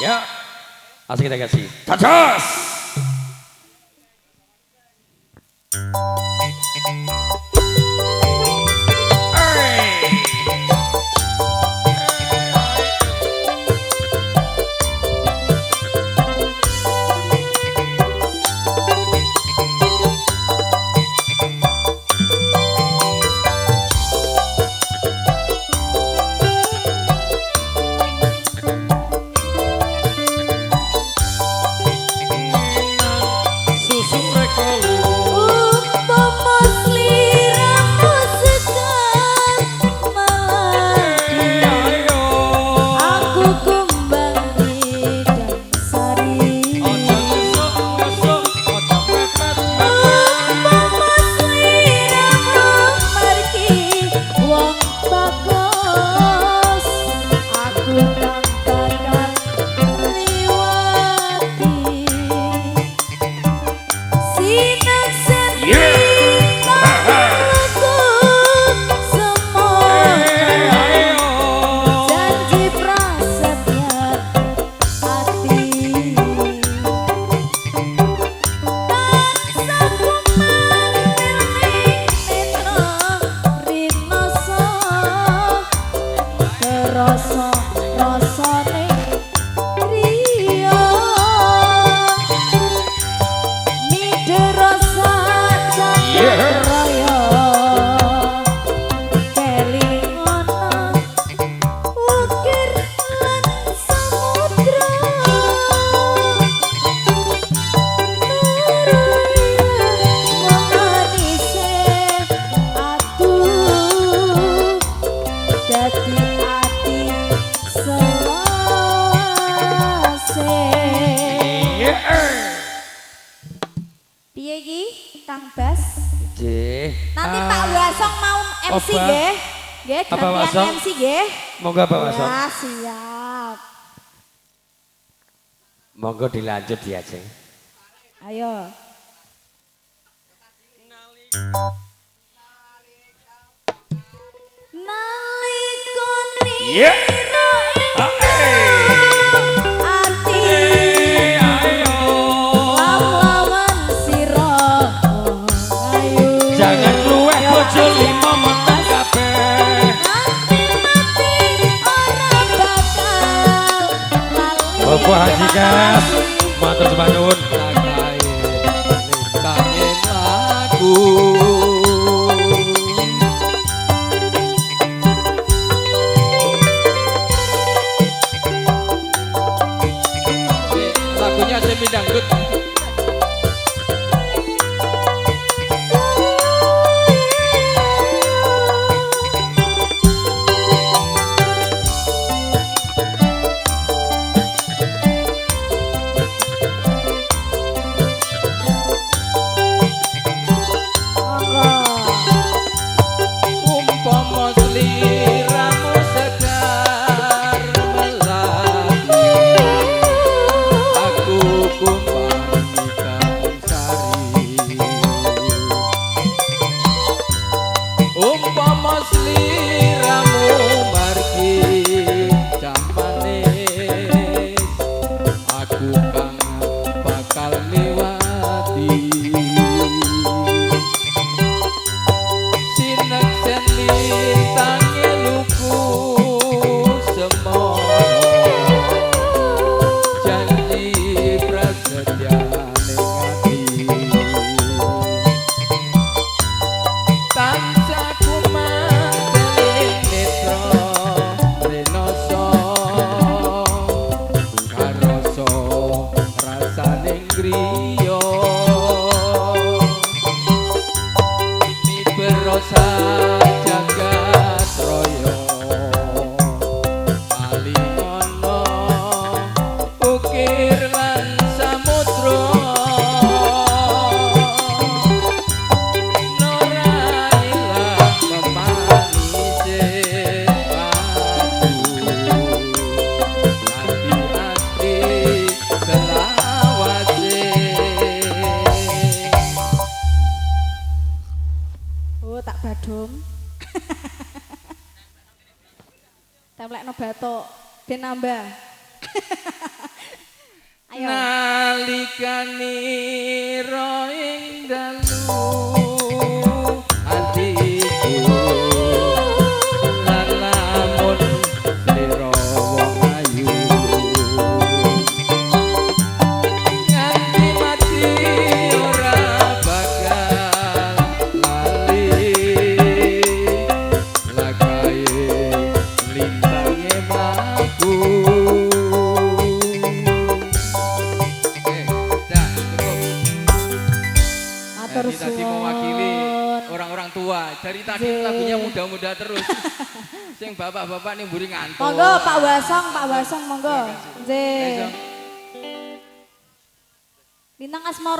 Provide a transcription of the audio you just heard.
Ya, asik kita kasih. Cacos. Piye iki Kang Bas? Nggih. Nanti Pak Wasong mau MC nggih. Nggih, gantian MC nggih. Monggo Pak Wasong. Ya, siap. Monggo dilanjut ya, Ceng. Ayo. Nalikoni. Yeah. Bapak Haji Kas, matur sembah nuwun. Kangen lagu. Lagunya semi dangdut. Templekno batok ben nambah. Ayo. Nalikane roing dalu atiku lan lamun slira wong ayu nganti mati ora bakal lali lakae lintange mlaku. Matur Ini tadi mewakili suwun. orang-orang tua. Dari tadi Zee. lagunya muda-muda terus. Sing bapak-bapak nih mburi ngantuk. Monggo Pak Wasong monggo. Ayo, Nggih. Jong. Bintang Asmoro